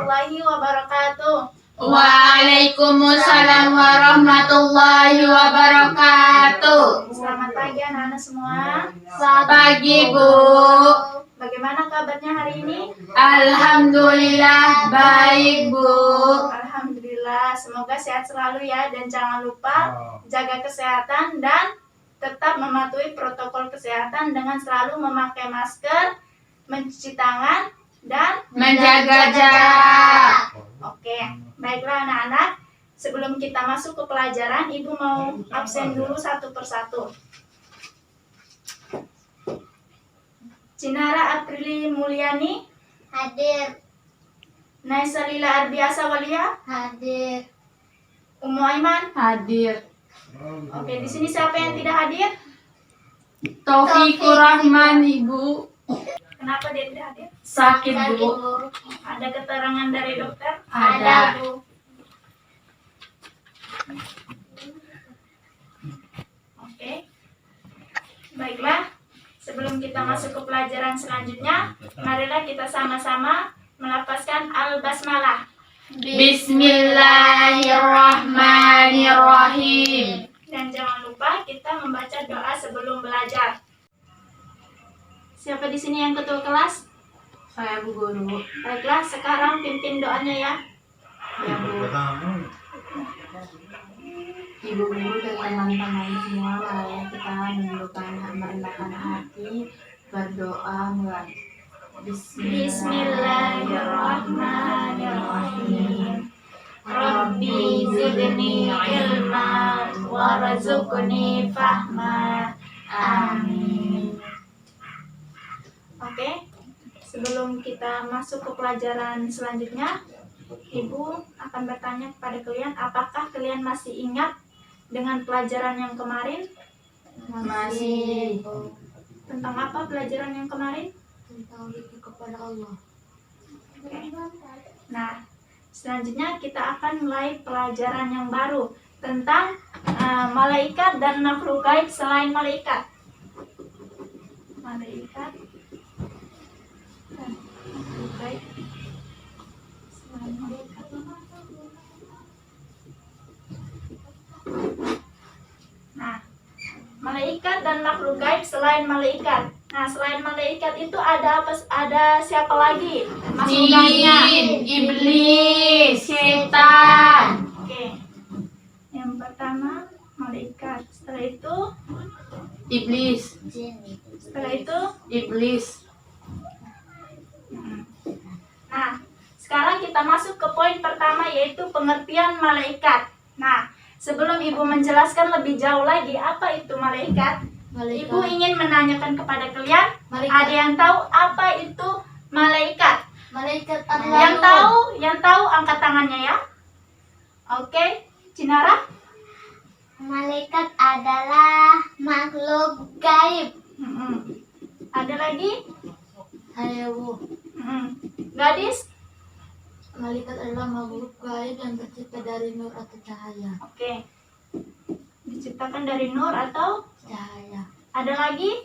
warahmatullahi wabarakatuh. Waalaikumsalam warahmatullahi wabarakatuh. Selamat pagi anak-anak semua. Selamat pagi, Bu. Bagaimana kabarnya hari ini? Alhamdulillah baik, Bu. Alhamdulillah, semoga sehat selalu ya. Dan jangan lupa jaga kesehatan dan tetap mematuhi protokol kesehatan dengan selalu memakai masker, mencuci tangan, dan Menjaga jarak. Oke, baiklah anak-anak. Sebelum kita masuk ke pelajaran, Ibu mau absen dulu satu persatu. Cinara Aprili Mulyani, Hadir. Naisalila Arbiasa Walia, Hadir. Umu Aiman. Hadir. Oke, di sini siapa yang tidak hadir? Taufikur Rahman, Ibu. Kenapa dia tidak hadir? Sakit, Bu. Ada keterangan dari dokter? Ada. Bu. Oke. Baiklah, sebelum kita masuk ke pelajaran selanjutnya, marilah kita sama-sama melafazkan al-basmalah. Bismillahirrahmanirrahim. Dan jangan lupa kita membaca doa sebelum belajar. Siapa di sini yang ketua kelas? Saya Bu Guru. Baiklah, sekarang pimpin doanya ya. Ya, Bu. Ibu guru dan teman-teman semua, mari kita merendahkan hati, berdoa mulai. Bismillahirrahmanirrahim. Rabbi zidni ilma warzuqni fahma. Amin. Oke, sebelum kita masuk ke pelajaran selanjutnya, Ibu akan bertanya kepada kalian, apakah kalian masih ingat dengan pelajaran yang kemarin? Masih. Tentang apa pelajaran yang kemarin? Tentang itu kepada Allah. Oke. Nah, selanjutnya kita akan mulai pelajaran yang baru tentang malaikat dan makhluk gaib selain malaikat. Malaikat dan makhluk gaib selain malaikat. Nah, malaikat dan makhluk gaib selain malaikat. Nah, selain malaikat itu ada apa? Ada siapa lagi? Makhluk gaibnya. Jin, iblis, setan. Oke. Yang pertama malaikat. Setelah itu, Iblis, setelah itu. iblis. Nah, sekarang kita masuk ke poin pertama, yaitu pengertian malaikat. Nah, sebelum Ibu menjelaskan lebih jauh lagi apa itu malaikat, Ibu ingin menanyakan kepada kalian, ada yang tahu apa itu malaikat? Malaikat Yang tahu angkat tangannya ya. Oke, Cinara? Malaikat adalah makhluk gaib. Ada lagi? Ayo, Gadis? malaikat adalah makhluk gaib yang tercipta dari nur atau cahaya. Oke. Diciptakan dari nur atau Cahaya. ada lagi?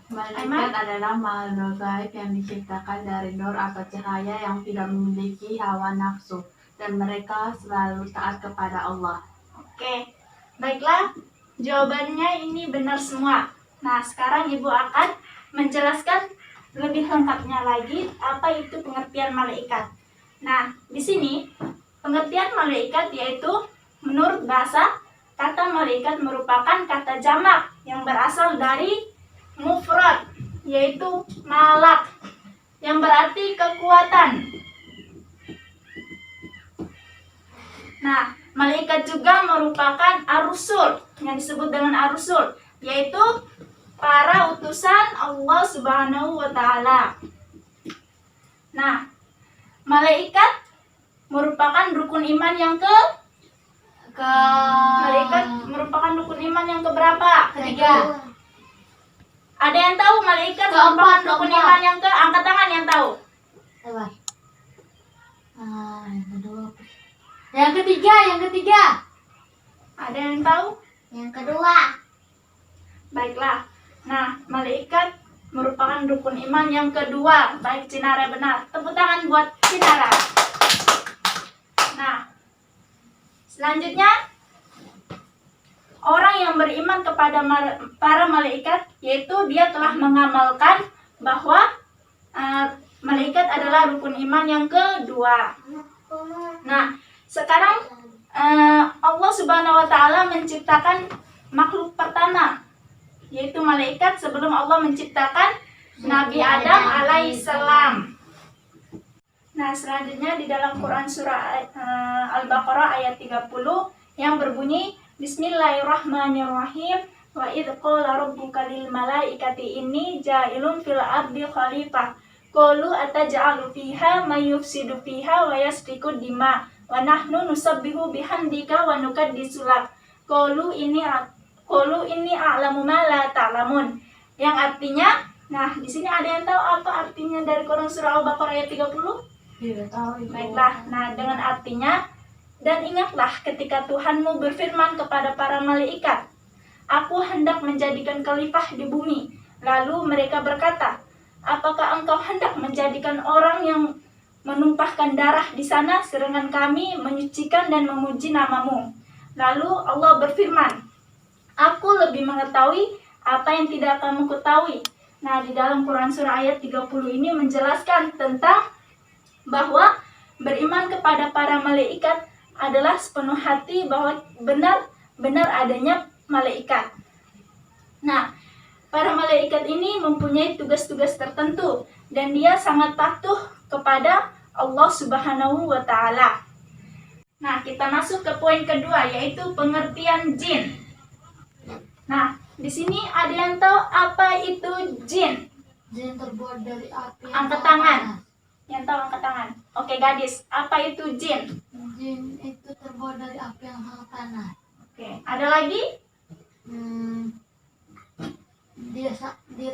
Malaikat adalah makhluk gaib yang diciptakan dari nur atau cahaya yang tidak memiliki hawa nafsu dan mereka selalu taat kepada Allah. Oke, baiklah. Jawabannya ini benar semua. Nah, sekarang Ibu akan menjelaskan lebih lengkapnya lagi apa itu pengertian malaikat. Nah, di sini pengertian malaikat yaitu menurut bahasa, kata malaikat merupakan kata jamak yang berasal dari mufrad, yaitu malak, yang berarti kekuatan. Nah, malaikat juga merupakan ar-rusul, yang disebut dengan ar-rusul, yaitu para utusan Allah Subhanahu wa Ta'ala. Nah, malaikat merupakan rukun iman yang malaikat merupakan rukun iman yang keberapa? Ketiga. Ada yang tahu malaikat merupakan rukun iman yang angkat tangan yang tahu? Coba. Yang kedua. Yang ketiga. Ada yang tahu? Yang kedua. Baiklah. Nah, malaikat merupakan rukun iman yang kedua. Baik, Cinara benar. Tepuk tangan buat Cinara. Nah, selanjutnya orang yang beriman kepada para malaikat, yaitu dia telah mengamalkan bahwa malaikat adalah rukun iman yang kedua. Nah, sekarang Allah Subhanahu wa Ta'ala menciptakan makhluk pertama, yaitu malaikat, sebelum Allah menciptakan Nabi Adam alaihissalam. Nah, selanjutnya di dalam Quran surah Al-Baqarah ayat 30 yang berbunyi, Bismillahirrahmanirrahim. Wa idh qala rabbuka lil malaikati inni ja'ilun fil ardi khalifah. Qalu ataj'alu fiha may yufsidu fiha wa yasfiku dima wa nahnu nusabbihu bihamdika wa nuqaddisu lak. Qalu inni a'lamu ma la ta'lamun. Yang artinya, nah di sini ada yang tahu apa artinya dari Quran surah Al-Baqarah ayat 30? Tidak tahu, Ibu. Baiklah, nah dengan artinya, dan ingatlah ketika Tuhanmu berfirman kepada para malaikat, Aku hendak menjadikan khalifah di bumi. Lalu mereka berkata, apakah engkau hendak menjadikan orang yang menumpahkan darah di sana, sedangkan kami menyucikan dan memuji namamu? Lalu Allah berfirman, Aku lebih mengetahui apa yang tidak kamu ketahui. Nah, di dalam Quran surah ayat 30 ini menjelaskan tentang bahwa beriman kepada para malaikat adalah sepenuh hati bahwa benar adanya malaikat. Nah, para malaikat ini mempunyai tugas-tugas tertentu dan dia sangat patuh kepada Allah Subhanahu wa Ta'ala. Nah, kita masuk ke poin kedua, yaitu pengertian jin. Nah, di sini ada yang tahu apa itu jin? Jin terbuat dari api. Angkat tangan. Yang tahu angkat tangan. Oke, gadis, apa itu jin? Jin itu terbuat dari api yang sangat panas. Oke, ada lagi? Dia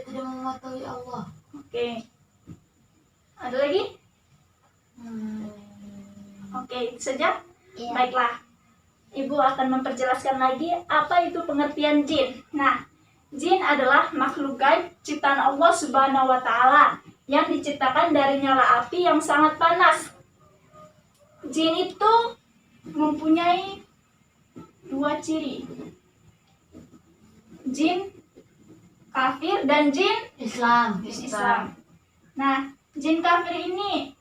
tidak mengetahui Allah. Oke. Ada lagi? Oke, itu saja. Iya. Baiklah. Ibu akan memperjelaskan lagi apa itu pengertian jin. Nah, jin adalah makhluk gaib ciptaan Allah Subhanahu wa Ta'ala yang diciptakan dari nyala api yang sangat panas. Jin itu mempunyai dua ciri. Jin kafir dan jin Islam. Islam. Nah, jin kafir ini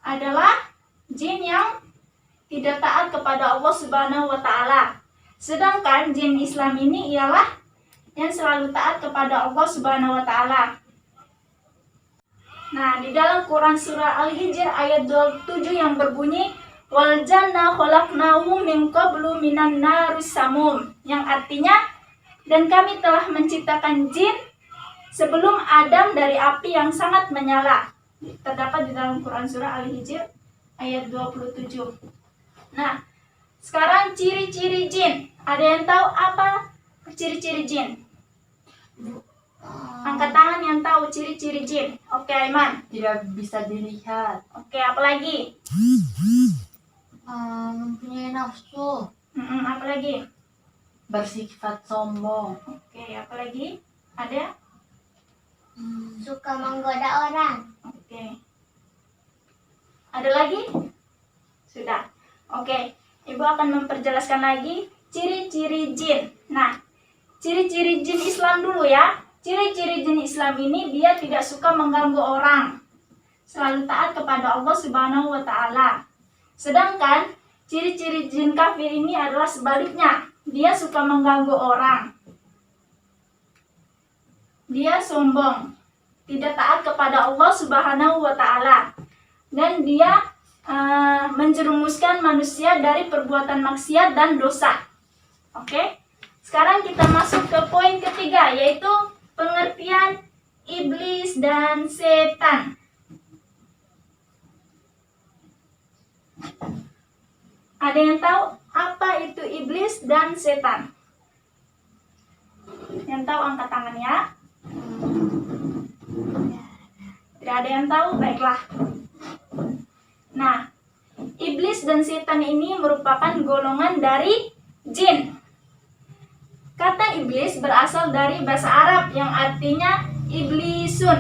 adalah jin yang tidak taat kepada Allah Subhanahu wa Ta'ala. Sedangkan jin Islam ini ialah yang selalu taat kepada Allah Subhanahu wa Ta'ala. Nah, di dalam Quran surah Al-Hijr ayat 27 yang berbunyi, wal janna khalaqnahu min qablu minan naris samum, yang artinya, dan kami telah menciptakan jin sebelum Adam dari api yang sangat menyala. Terdapat di dalam Quran surah Al-Hijr ayat 27. Nah, sekarang ciri-ciri jin. Ada yang tahu apa ciri-ciri jin? Angkat tangan yang tahu ciri-ciri jin. Oke, Aiman. Tidak bisa dilihat. Oke, apa lagi? Mempunyai nafsu. Apa lagi? Bersifat sombong. Oke, apa lagi? Ada? Suka menggoda orang. Oke. Ada lagi? Sudah. Oke, Ibu akan memperjelaskan lagi ciri-ciri jin. Nah, ciri-ciri jin Islam dulu ya. Ciri-ciri jin Islam ini dia tidak suka mengganggu orang. Selalu taat kepada Allah Subhanahu wa Ta'ala. Sedangkan ciri-ciri jin kafir ini adalah sebaliknya. Dia suka mengganggu orang. Dia sombong. Tidak taat kepada Allah Subhanahu wa Ta'ala. Dan dia menjerumuskan manusia dari perbuatan maksiat dan dosa. Oke? Sekarang kita masuk ke poin ketiga, yaitu pengertian iblis dan setan. Ada yang tahu apa itu iblis dan setan? Yang tahu angkat tangan ya. Tidak ada yang tahu? Baiklah. Nah, iblis dan setan ini merupakan golongan dari jin. Kata iblis berasal dari bahasa Arab yang artinya iblisun,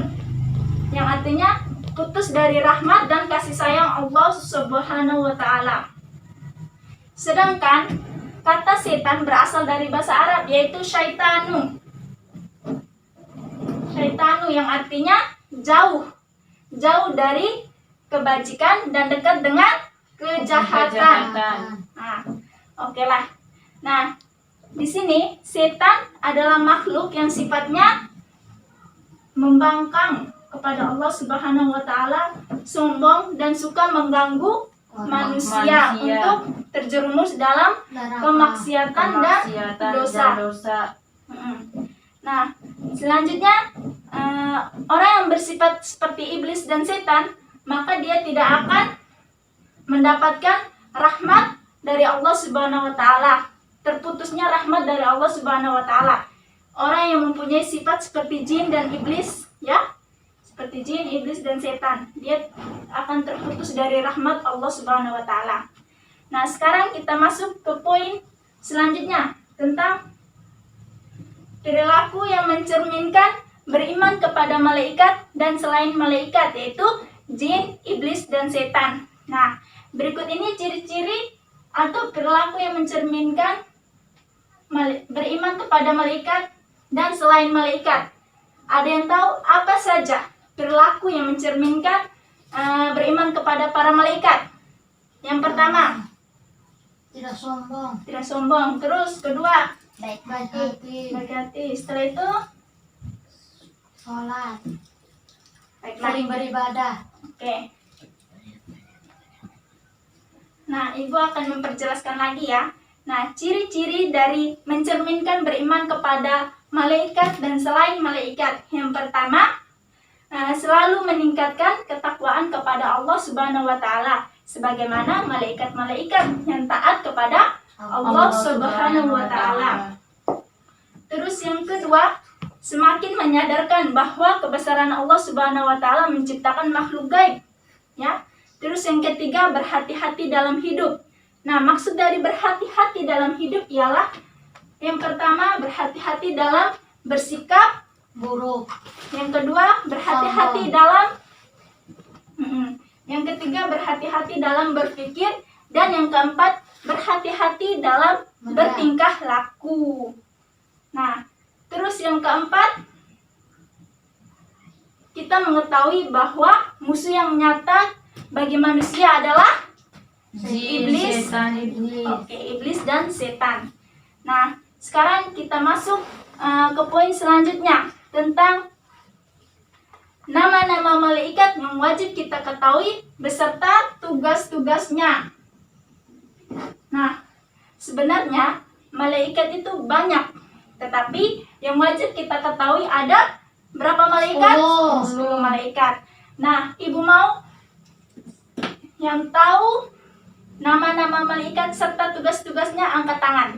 yang artinya putus dari rahmat dan kasih sayang Allah Subhanahu wa taala. Sedangkan kata setan berasal dari bahasa Arab yaitu syaitanu. Syaitanu yang artinya jauh. Jauh dari kebajikan dan dekat dengan kejahatan. Nah, oke lah. Nah, di sini setan adalah makhluk yang sifatnya membangkang kepada Allah Subhanahu wa taala, sombong dan suka mengganggu manusia untuk terjerumus dalam kemaksiatan dan dosa. Nah, selanjutnya orang yang bersifat seperti iblis dan setan, maka dia tidak akan mendapatkan rahmat dari Allah Subhanahu wa taala. Terputusnya rahmat dari Allah Subhanahu wa taala. Orang yang mempunyai sifat seperti jin dan iblis, ya, seperti jin, iblis dan setan, dia akan terputus dari rahmat Allah Subhanahu wa taala. Nah, sekarang kita masuk ke poin selanjutnya tentang perilaku yang mencerminkan beriman kepada malaikat dan selain malaikat, yaitu jin, iblis dan setan. Nah, berikut ini ciri-ciri atau perilaku yang mencerminkan beriman kepada malaikat dan selain malaikat. Ada yang tahu apa saja perilaku yang mencerminkan beriman kepada para malaikat? Yang pertama, Tidak sombong, tidak sombong. Terus kedua, baik hati, baik hati. Setelah itu, sholat, baiklah. sering beribadah. Oke. Nah, Ibu akan memperjelaskan lagi ya. Nah, ciri-ciri dari mencerminkan beriman kepada malaikat dan selain malaikat. Yang pertama, selalu meningkatkan ketakwaan kepada Allah Subhanahu wa taala sebagaimana malaikat-malaikat yang taat kepada Allah Subhanahu wa taala. Terus yang kedua, semakin menyadarkan bahwa kebesaran Allah Subhanahu wa taala menciptakan makhluk gaib, ya. Terus yang ketiga, berhati-hati dalam hidup. Nah, maksud dari berhati-hati dalam hidup ialah yang pertama, berhati-hati dalam bersikap Buruk, yang kedua, berhati-hati dalam yang ketiga, berhati-hati dalam berpikir, dan yang keempat, berhati-hati dalam bertingkah laku. Nah, terus yang keempat, kita mengetahui bahwa musuh yang nyata bagi manusia adalah iblis, iblis dan setan. Nah, sekarang kita masuk ke poin selanjutnya tentang nama-nama malaikat yang wajib kita ketahui beserta tugas-tugasnya. Nah, sebenarnya malaikat itu banyak, tetapi yang wajib kita ketahui ada berapa malaikat? 10 malaikat. Nah, Ibu mau yang tahu nama-nama malaikat serta tugas-tugasnya angkat tangan.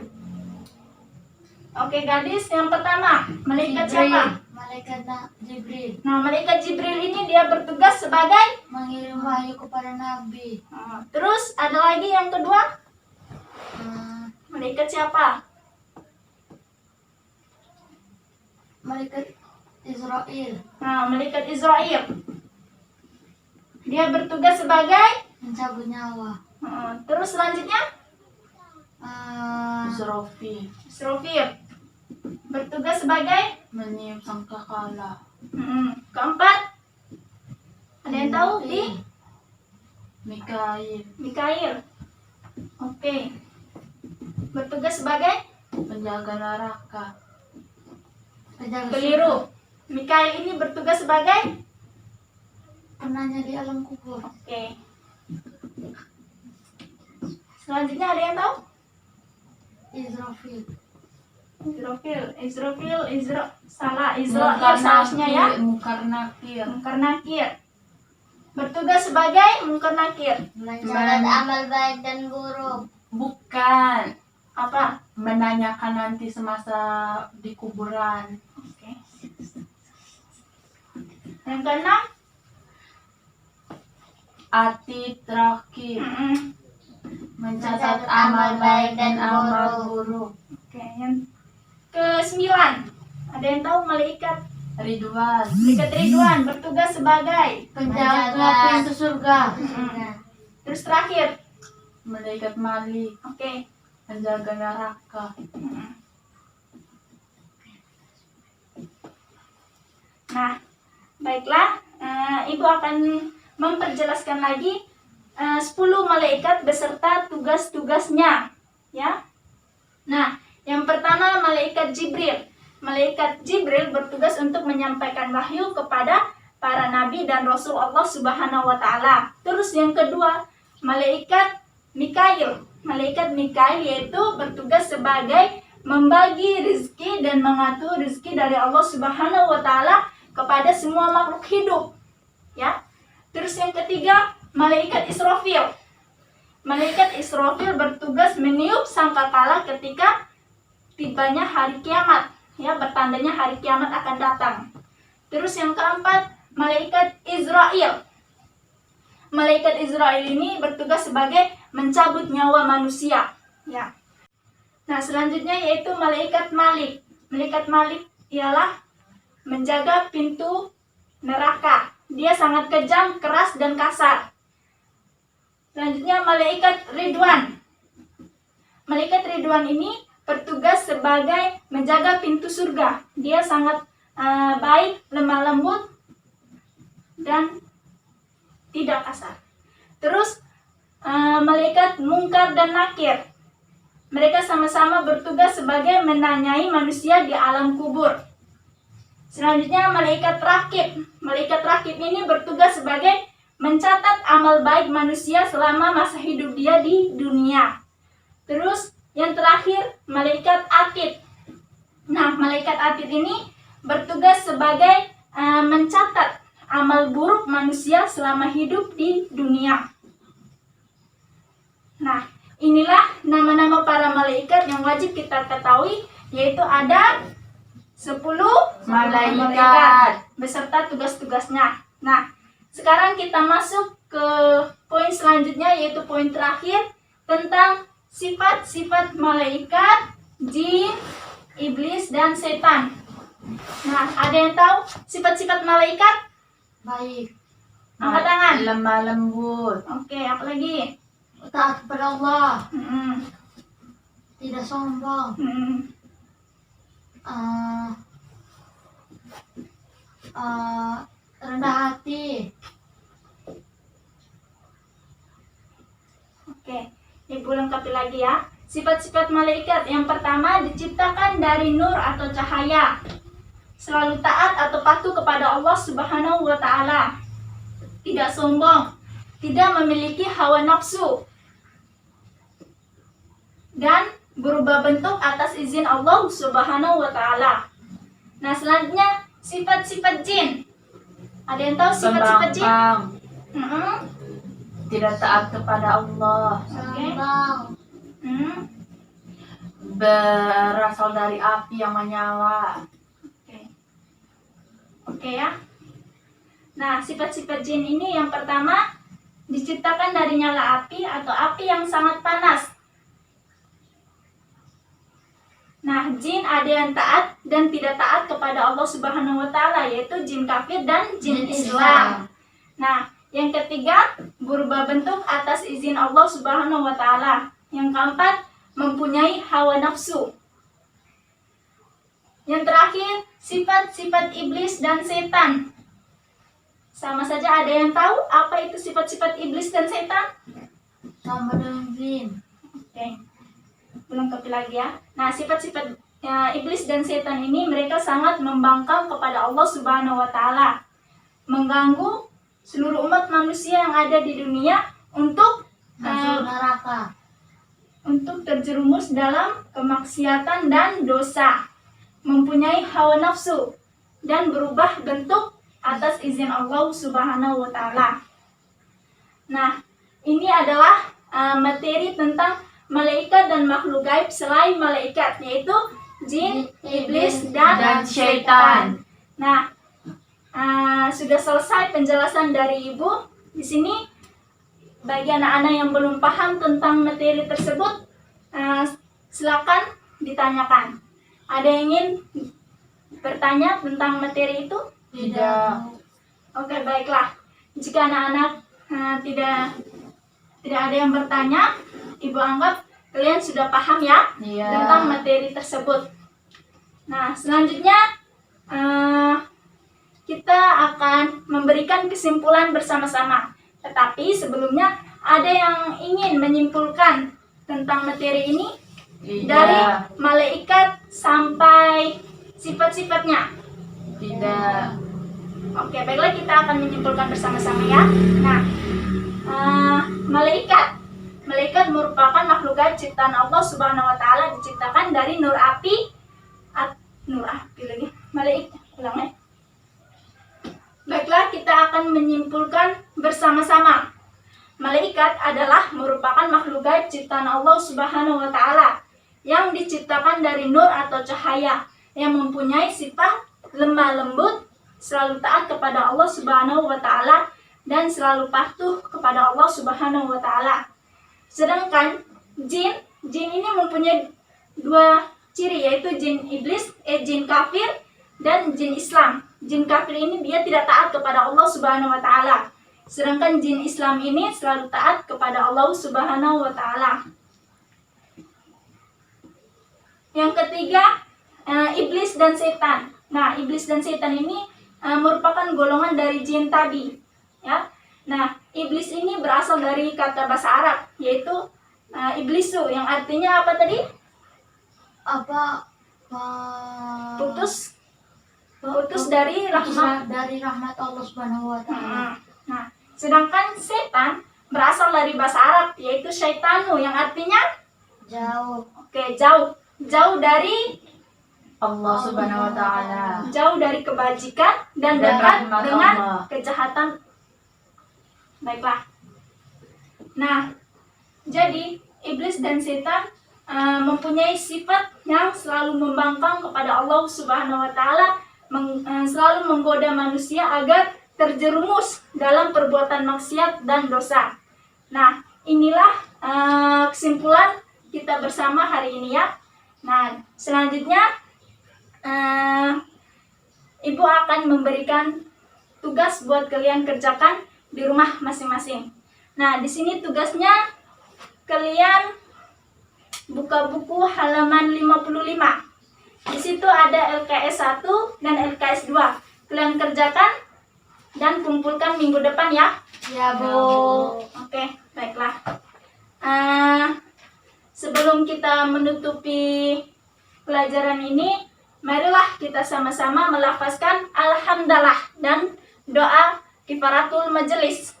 Oke, gadis, yang pertama, malaikat siapa? Malaikat Jibril Nah, malaikat Jibril ini dia bertugas sebagai mengirim wahyu kepada Nabi. terus ada lagi yang kedua, Eh, malaikat siapa? Malaikat Israel Nah, malaikat Israel. Dia bertugas sebagai mencabut nyawa. terus selanjutnya Israfil bertugas sebagai meniup sangkakala. keempat, ada yang tahu? Di Mikail, Mikail. Oke. Bertugas sebagai penjaga neraka. Penjaga keliru. Mikail ini bertugas sebagai penanya di alam kubur. oke. Selanjutnya ada yang tahu? Israfil Israfil, salah. Israel seharusnya ya. Mungkar nakir. Mungkar nakir. Bertugas sebagai mungkar nakir. mencatat amal baik dan buruk. Bukan. Apa? Menanyakan nanti semasa di kuburan. Oke. Yang keenam, Ati terakhir. Mencatat amal baik dan amal buruk. Oke, yang ke-9. Ada yang tahu malaikat Ridwan. Malaikat Ridwan bertugas sebagai Penjaga pintu surga. terus terakhir. Malaikat Malik, Oke. penjaga neraka. Nah, baiklah, Ibu akan memperjelaskan lagi 10 malaikat beserta tugas-tugasnya, ya. Nah, yang pertama malaikat Jibril. Malaikat Jibril bertugas untuk menyampaikan wahyu kepada para nabi dan rasul Allah Subhanahu wa taala. Terus yang kedua, malaikat Mikail. Malaikat Mikail yaitu bertugas sebagai membagi rezeki dan mengatur rezeki dari Allah Subhanahu wa taala kepada semua makhluk hidup. Ya. Terus yang ketiga, malaikat Israfil. Malaikat Israfil bertugas meniup sangkakala ketika tibanya hari kiamat. Ya, bertandanya hari kiamat akan datang. Terus yang keempat, malaikat Israel. Malaikat Israel ini bertugas sebagai mencabut nyawa manusia. Ya. Nah, selanjutnya yaitu malaikat Malik. Malaikat Malik ialah menjaga pintu neraka. Dia sangat kejam, keras, dan kasar. Selanjutnya malaikat Ridwan. Malaikat Ridwan ini bertugas sebagai menjaga pintu surga. Dia sangat baik, lemah lembut, dan tidak kasar. Terus malaikat Mungkar dan Nakir. Mereka sama-sama bertugas sebagai menanyai manusia di alam kubur. Selanjutnya malaikat Rakib. Malaikat Rakib ini bertugas sebagai mencatat amal baik manusia selama masa hidup dia di dunia. Terus yang terakhir malaikat Atid. Nah, malaikat Atid ini bertugas sebagai mencatat amal buruk manusia selama hidup di dunia. Nah, inilah nama-nama para malaikat yang wajib kita ketahui, yaitu ada 10 malaikat beserta tugas-tugasnya. Nah, sekarang kita masuk ke poin selanjutnya, yaitu poin terakhir tentang sifat-sifat malaikat, jin, iblis, dan setan. Nah, ada yang tahu sifat-sifat malaikat? Baik. Angkat tangan. Lemah lembut. Oke, apa lagi? Taat kepada Allah. Hmm. Tidak sombong. Rendah hati. Oke, Ibu lengkapi lagi ya. Sifat-sifat malaikat yang pertama diciptakan dari nur atau cahaya. Selalu taat atau patuh kepada Allah Subhanahu wa taala. Tidak sombong, tidak memiliki hawa nafsu. Dan berubah bentuk atas izin Allah Subhanahu wa taala. Nah, selanjutnya sifat-sifat jin. Ada yang tahu sifat-sifat jin? Pembangkang. Tidak taat kepada Allah. Sombong. Berasal dari api yang menyala. Oke ya. Nah, sifat-sifat jin ini yang pertama diciptakan dari nyala api atau api yang sangat panas. Nah, jin ada yang taat dan tidak taat kepada Allah Subhanahu wa taala, yaitu jin kafir dan jin Islam. Nah, yang ketiga berubah bentuk atas izin Allah Subhanahu wa taala. Yang keempat mempunyai hawa nafsu. Yang terakhir sifat-sifat iblis dan setan. Sama saja, ada yang tahu apa itu sifat-sifat iblis dan setan? Sama dengan jin. Oke. Belum kopi lagi ya. Nah, sifat-sifat iblis dan setan ini mereka sangat membangkang kepada Allah Subhanahu wa taala. Mengganggu seluruh umat manusia yang ada di dunia untuk Masuk neraka. untuk terjerumus dalam kemaksiatan dan dosa. Mempunyai hawa nafsu dan berubah bentuk atas izin Allah Subhanahu wa taala. Nah, ini adalah materi tentang malaikat dan makhluk gaib selain malaikat, yaitu jin, iblis, dan syaitan. Nah, sudah selesai penjelasan dari Ibu. Di sini bagi anak-anak yang belum paham tentang materi tersebut, silakan ditanyakan. Ada yang ingin bertanya tentang materi itu? Tidak. Oke, baiklah. Jika anak-anak tidak ada yang bertanya, Ibu anggap kalian sudah paham ya Iya. tentang materi tersebut. Nah, selanjutnya kita akan memberikan kesimpulan bersama-sama. Tetapi sebelumnya ada yang ingin menyimpulkan tentang materi ini dari malaikat sampai sifat-sifatnya. Tidak. Oke, baiklah, kita akan menyimpulkan bersama-sama ya. Nah, malaikat merupakan makhlukat ciptaan Allah Subhanahu wa taala, diciptakan dari nur api lagi. Baiklah, kita akan menyimpulkan bersama-sama. Malaikat adalah merupakan makhlukat ciptaan Allah Subhanahu wa taala yang diciptakan dari nur atau cahaya, yang mempunyai sifat lemah lembut, selalu taat kepada Allah Subhanahu wa taala dan selalu patuh kepada Allah Subhanahu wa taala. Sedangkan jin ini mempunyai dua ciri, yaitu jin kafir dan jin Islam. Jin kafir ini dia tidak taat kepada Allah Subhanahu wa taala. Sedangkan jin Islam ini selalu taat kepada Allah Subhanahu wa taala. Yang ketiga, iblis dan setan. Nah, iblis dan setan ini merupakan golongan dari jin tadi, ya. Nah, iblis ini berasal dari kata bahasa Arab, yaitu iblisu, yang artinya apa tadi? Putus dari rahmat. Dari rahmat Allah Subhanahu wa taala. Nah, sedangkan setan berasal dari bahasa Arab, yaitu syaitanu, yang artinya Jauh. oke, jauh dari Allah Subhanahu wa taala. jauh dari kebajikan dan Dan dekat rahmat dengan Allah. kejahatan. Baiklah. Nah, jadi iblis dan setan mempunyai sifat yang selalu membangkang kepada Allah Subhanahu wa taala, selalu menggoda manusia agar terjerumus dalam perbuatan maksiat dan dosa. Nah, inilah kesimpulan kita bersama hari ini ya. Nah, selanjutnya Ibu akan memberikan tugas buat kalian kerjakan di rumah masing-masing. Nah, di sini tugasnya kalian buka buku halaman 55. Di situ ada LKS 1 dan LKS 2. Kalian kerjakan dan kumpulkan minggu depan ya. Ya, Bu. Oke, baiklah. Sebelum kita menutupi pelajaran ini, marilah kita sama-sama melafazkan alhamdulillah dan doa kifaratul majelis.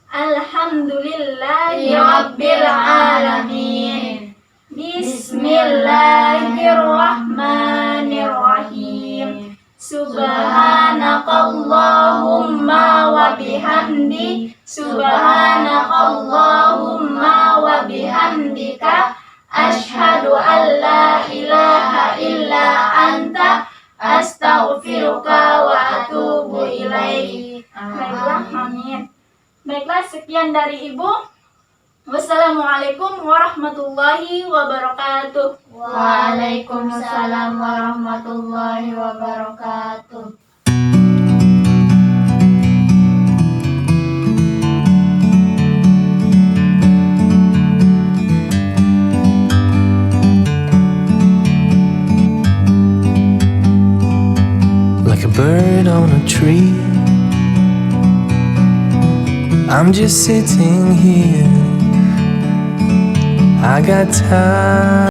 Alhamdulillahi rabbil alamin. Bismillahirrahmanirrahim. Subhanakallahumma wa bihamdi. Subhanakallahumma wa bihamdika. Asyhadu an la ilaha illa anta. Astaghfiruka wa atubu ilaik. Baiklah, amin. Baiklah, sekian dari Ibu. Wassalamualaikum warahmatullahi wabarakatuh. Waalaikumsalam warahmatullahi wabarakatuh. Like a bird on a tree, I'm just sitting here. I got time.